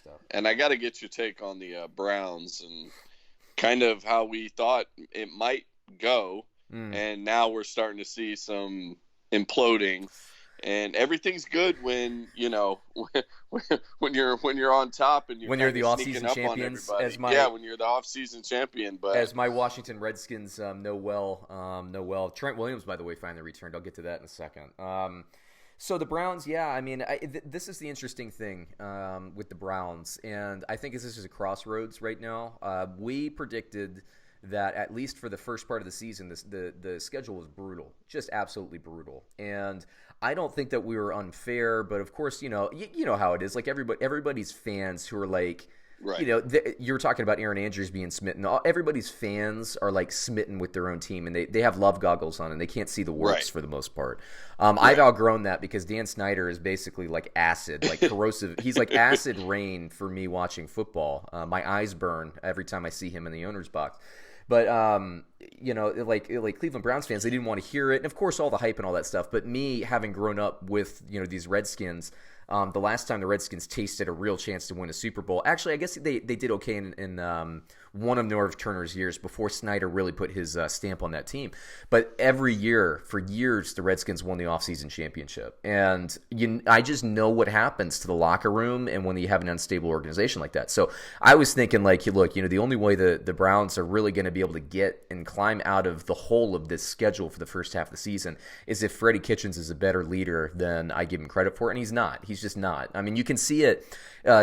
stuff. And I got to get your take on the Browns and kind of how we thought it might go, and now we're starting to see some imploding. And everything's good when when you're on top and you're When you're kind the of off-season sneaking up on champions, everybody. Yeah, when you're the off-season champion. But as my Washington Redskins know well. Trent Williams, by the way, finally returned. I'll get to that in a second. So the Browns, yeah, I mean, this is the interesting thing with the Browns, and I think this is a crossroads right now. We predicted that at least for the first part of the season, the schedule was brutal, just absolutely brutal. And I don't think that we were unfair, but of course, you know how it is. Like everybody's fans who are like, right. you know, you were talking about Aaron Andrews being smitten. Everybody's fans are like smitten with their own team, and they have love goggles on, and they can't see the works for the most part. I've outgrown that because Dan Snyder is basically like acid, like corrosive. He's like acid rain for me watching football. My eyes burn every time I see him in the owner's box. But you know, like Cleveland Browns fans, they didn't want to hear it, and of course, all the hype and all that stuff. But me, having grown up with these Redskins, the last time the Redskins tasted a real chance to win a Super Bowl, actually, I guess they did okay in one of Norv Turner's years before Snyder really put his stamp on that team. But every year, for years, the Redskins won the offseason championship, and I just know what happens to the locker room and when you have an unstable organization like that. So I was thinking, like, look, the only way the Browns are really going to be able to get and climb out of the hole of this schedule for the first half of the season is if Freddie Kitchens is a better leader than I give him credit for, and he's not. He's just not. I mean, you can see it,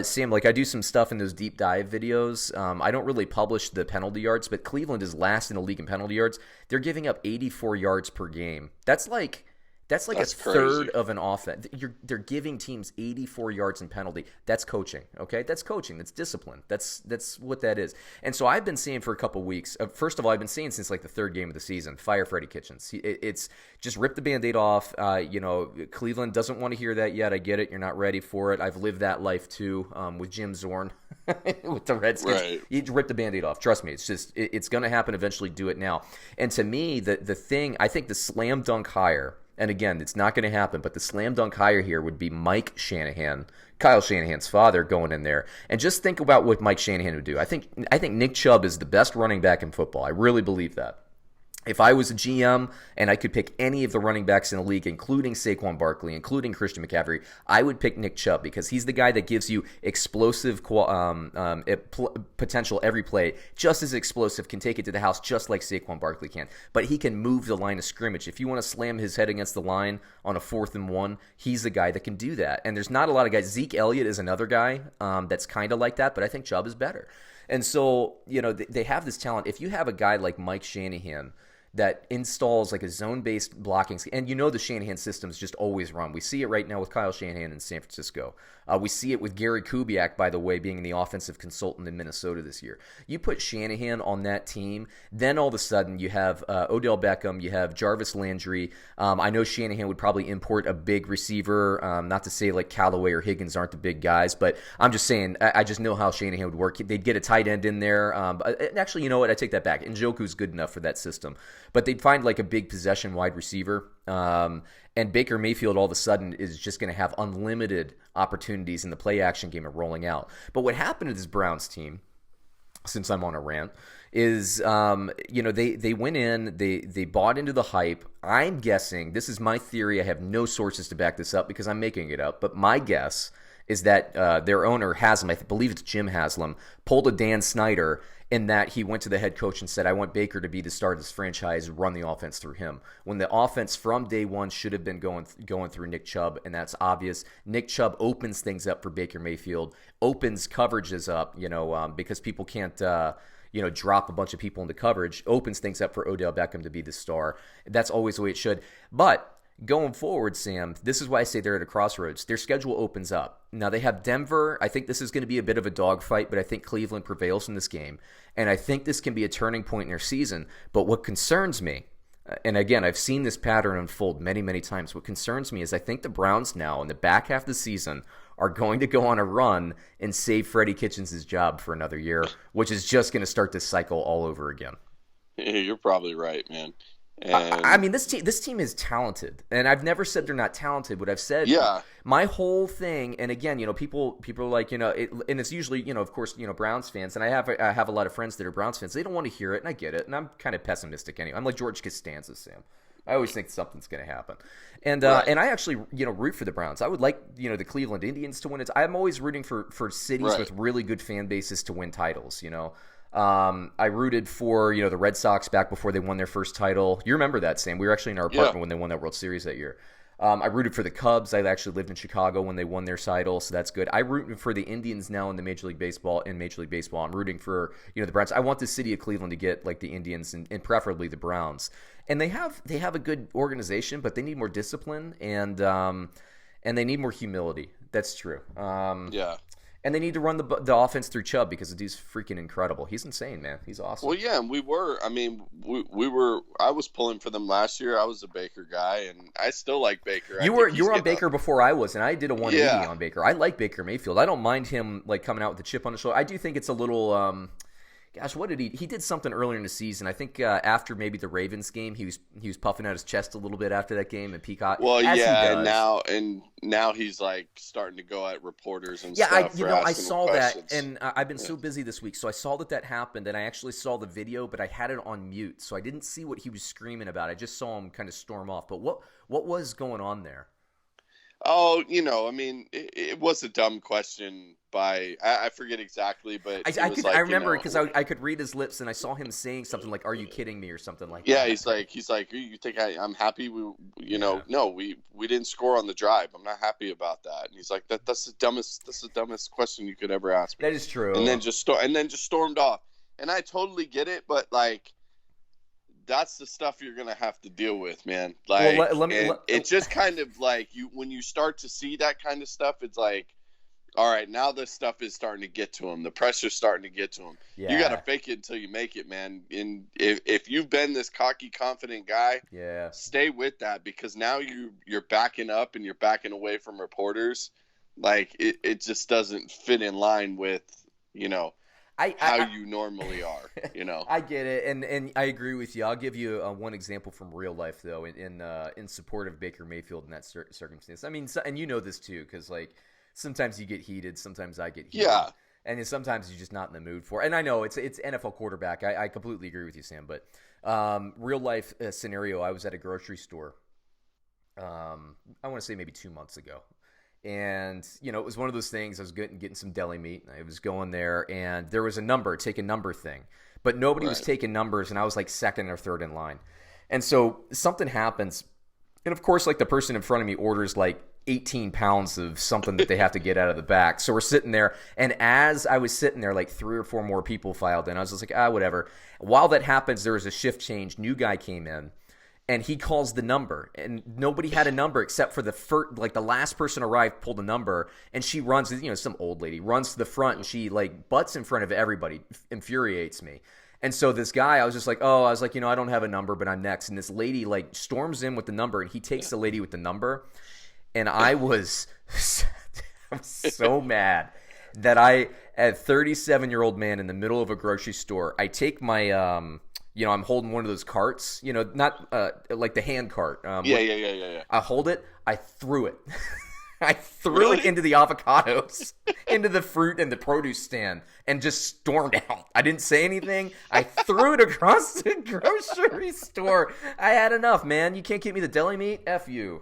Sam. Like, I do some stuff in those deep dive videos. I don't really publish the penalty yards, but Cleveland is last in the league in penalty yards. They're giving up 84 yards per game. That's a third of an offense. They're giving teams 84 yards in penalty. That's coaching, okay? That's coaching. That's discipline. That's what that is. And so I've been saying for a couple weeks. First of all, I've been saying since like the third game of the season, fire Freddie Kitchens. It's just rip the Band-Aid off. Cleveland doesn't want to hear that yet. I get it. You're not ready for it. I've lived that life too with Jim Zorn with the Redskins. Right. You rip the Band-Aid off. Trust me. It's just it's going to happen eventually. Do it now. And to me, the thing, I think the slam dunk hire. And again, it's not going to happen, but the slam dunk hire here would be Mike Shanahan, Kyle Shanahan's father, going in there. And just think about what Mike Shanahan would do. I think Nick Chubb is the best running back in football. I really believe that. If I was a GM and I could pick any of the running backs in the league, including Saquon Barkley, including Christian McCaffrey, I would pick Nick Chubb because he's the guy that gives you explosive potential every play, just as explosive, can take it to the house just like Saquon Barkley can. But he can move the line of scrimmage. If you want to slam his head against the line on a 4th and 1, he's the guy that can do that. And there's not a lot of guys. Zeke Elliott is another guy that's kind of like that, but I think Chubb is better. And so, they have this talent. If you have a guy like Mike Shanahan that installs like a zone-based blocking scheme. And the Shanahan system's just always run. We see it right now with Kyle Shanahan in San Francisco. We see it with Gary Kubiak, by the way, being the offensive consultant in Minnesota this year. You put Shanahan on that team, then all of a sudden you have Odell Beckham, you have Jarvis Landry. I know Shanahan would probably import a big receiver, not to say like Callaway or Higgins aren't the big guys, but I'm just saying, I just know how Shanahan would work. They'd get a tight end in there. Actually, you know what? I take that back. Njoku's good enough for that system. But they'd find like a big possession wide receiver. And Baker Mayfield all of a sudden is just going to have unlimited opportunities in the play action game of rolling out. But what happened to this Browns team, since I'm on a rant, is they went in, they bought into the hype. I'm guessing, this is my theory, I have no sources to back this up because I'm making it up, but my guess is that their owner, Haslam, I believe it's Jim Haslam, pulled a Dan Snyder in that he went to the head coach and said, I want Baker to be the star of this franchise, run the offense through him. When the offense from day one should have been going through Nick Chubb, and that's obvious. Nick Chubb opens things up for Baker Mayfield, opens coverages up, because people can't drop a bunch of people into coverage, opens things up for Odell Beckham to be the star. That's always the way it should. But going forward, Sam, this is why I say they're at a crossroads. Their schedule opens up. Now, they have Denver. I think this is going to be a bit of a dogfight, but I think Cleveland prevails in this game. And I think this can be a turning point in their season. But what concerns me, and again, I've seen this pattern unfold many, many times. What concerns me is I think the Browns now, in the back half of the season, are going to go on a run and save Freddie Kitchens' job for another year, which is just going to start this cycle all over again. You're probably right, man. And mean, this team is talented, and I've never said they're not talented. What I've said, yeah, my whole thing, and again, people are like, and it's usually, of course, Browns fans, and I have a lot of friends that are Browns fans. They don't want to hear it, and I get it, and I'm kind of pessimistic anyway. I'm like George Costanza, Sam. I always think something's going to happen, and Right. and I actually root for the Browns. I would like the Cleveland Indians to win it. I'm always rooting for cities Right. with really good fan bases to win titles. I rooted for the Red Sox back before they won their first title. You remember that, Sam? We were actually in our apartment when they won that World Series that year. I rooted for the Cubs. I actually lived in Chicago when they won their title, so that's good. I root for the Indians now in the Major League Baseball. I'm rooting for the Browns. I want the city of Cleveland to get like the Indians and preferably the Browns. And they have a good organization, but they need more discipline and they need more humility. That's true. Yeah. And they need to run the offense through Chubb because the dude's freaking incredible. He's insane, man. He's awesome. Well, yeah, and we were. I mean, we were. I was pulling for them last year. I was a Baker guy, and I still like Baker. You were on Baker before I was, and I did a 180 on Baker. I like Baker Mayfield. I don't mind him like coming out with the chip on his shoulder. I do think it's a little. Gosh, what did he did something earlier in the season. I think after maybe the Ravens game, he was puffing out his chest a little bit after that game and Peacock. Well, yeah, and now he's like starting to go at reporters and stuff. I saw that, and I've been so busy this week, so I saw that happened, and I actually saw the video, but I had it on mute, so I didn't see what he was screaming about. I just saw him kind of storm off. But what was going on there? Oh, I mean, it was a dumb question by I forget exactly, but I remember it because I could read his lips and I saw him saying something like, "Are you kidding me?" or something like that. Yeah, he's like, you think I'm happy? No, we didn't score on the drive. I'm not happy about that. And he's like, that's the dumbest question you could ever ask me. That is true. And then just stormed off. And I totally get it, but like, that's the stuff you're gonna have to deal with, man. Like, it's just kind of like when you start to see that kind of stuff, it's like, all right, now this stuff is starting to get to him. The pressure's starting to get to him. Yeah. You got to fake it until you make it, man. And if you've been this cocky, confident guy, stay with that, because now you're backing up and you're backing away from reporters. Like, it just doesn't fit in line with, how you normally are, I get it, and I agree with you. I'll give you one example from real life, though, in support of Baker Mayfield in that circumstance. I mean, and you know this too, because like sometimes you get heated, sometimes I get heated, and sometimes you're just not in the mood for it. And I know it's NFL quarterback. I completely agree with you, Sam. But real life scenario, I was at a grocery store. I want to say maybe 2 months ago. And, it was one of those things. I was getting some deli meat. I was going there, and there was take a number thing. But nobody was taking numbers, and I was like second or third in line. And so something happens. And, of course, like the person in front of me orders like 18 pounds of something that they have to get out of the back. So we're sitting there, and as I was sitting there, like 3 or 4 more people filed in. I was just like, whatever. While that happens, there was a shift change. New guy came in. And he calls the number, and nobody had a number except for the last person arrived, pulled a number, and she runs, some old lady runs to the front, and she like butts in front of everybody, infuriates me. And so this guy, I was like, I don't have a number, but I'm next. And this lady like storms in with the number, and he takes the lady with the number, and I was so mad that a 37-year-old man in the middle of a grocery store, I take my I'm holding one of those carts, not like the hand cart. Yeah. I hold it. I threw it. I threw it into the avocados, into the fruit and the produce stand, and just stormed out. I didn't say anything. I threw it across the grocery store. I had enough, man. You can't get me the deli meat? F you.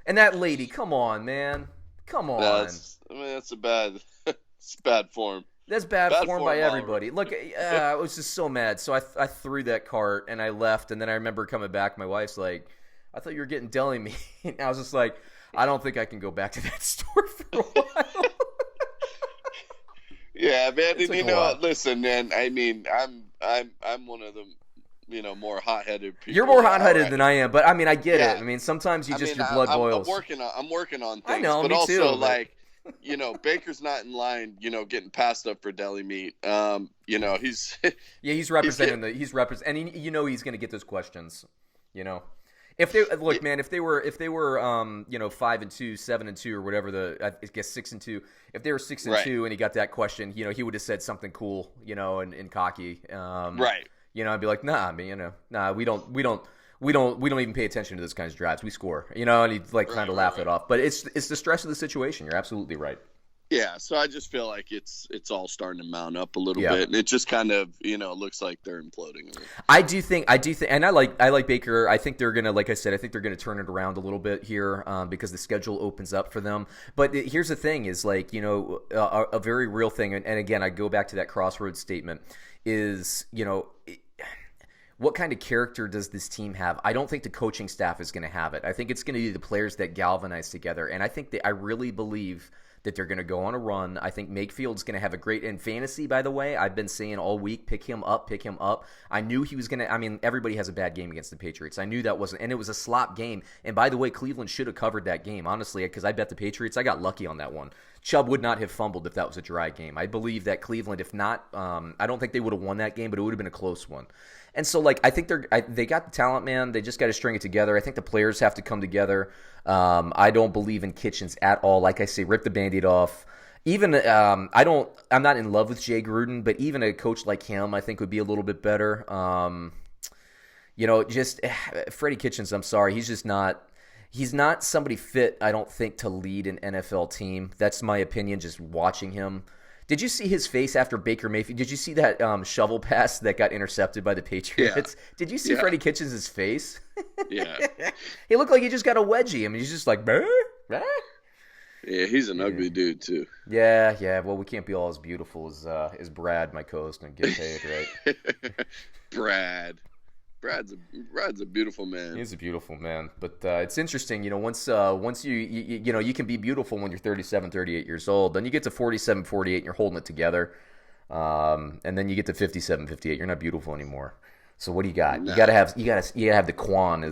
And that lady, come on, man. Come on. That's a bad form. That's bad form by everybody. Look, I was just so mad. So I threw that cart and I left. And then I remember coming back. My wife's like, I thought you were getting deli meat. And I was just like, I don't think I can go back to that store for a while. Yeah, man. And listen, man. I mean, I'm one of the more hot-headed people. You're more hot-headed than I am, but I mean, I get it. I mean, sometimes your blood boils. I'm working on things. I know, but me also too, like. Baker's not in line, getting passed up for deli meat. He's he's representing he's going to get those questions. If they look, man, if they were 5-2, 7-2, or whatever I guess 6-2. If they were 6-2 and he got that question, he would have said something cool, and cocky. Right. I'd be like, nah, I mean, we don't we don't even pay attention to those kinds of drives. We score, and he like kind of laugh it off. But it's the stress of the situation. You're absolutely right. Yeah, so I just feel like it's all starting to mount up a little bit, and it just kind of looks like they're imploding. I do think, and I like Baker. I think they're gonna, like I said, I think they're gonna turn it around a little bit here because the schedule opens up for them. But here's the thing: is like a very real thing, and again, I go back to that crossroads statement. Is what kind of character does this team have? I don't think the coaching staff is going to have it. I think it's going to be the players that galvanize together, and I really believe that they're going to go on a run. I think Mayfield's going to have a great – in fantasy, by the way, I've been saying all week, pick him up. I knew he was going to – I mean, everybody has a bad game against the Patriots. I knew that wasn't – and it was a slop game. And by the way, Cleveland should have covered that game, honestly, because I bet the Patriots. I got lucky on that one. Chubb would not have fumbled if that was a dry game. I believe that Cleveland, if not I don't think they would have won that game, but it would have been a close one. And so, like, I think they got the talent, man. They just got to string it together. I think the players have to come together. I don't believe in Kitchens at all. Like I say, rip the Band-Aid off. Even I'm not in love with Jay Gruden, but even a coach like him, I think would be a little bit better. Just Freddie Kitchens. I'm sorry, he's just not. He's not somebody fit, I don't think, to lead an NFL team. That's my opinion. Just watching him. Did you see his face after Baker Mayfield? Did you see that shovel pass that got intercepted by the Patriots? Yeah. Did you see Freddie Kitchens' face? Yeah. He looked like he just got a wedgie. I mean, he's just like, bah, bah. Yeah, he's an ugly dude too. Yeah. Well, we can't be all as beautiful as Brad, my co-host, and get paid, right? Brad's a beautiful man. He's a beautiful man. But it's interesting, once you can be beautiful when you're 37, 38 years old. Then you get to 47, 48, and you're holding it together. And then you get to 57, 58, you're not beautiful anymore. So what do you got? No. You gotta have the Quan,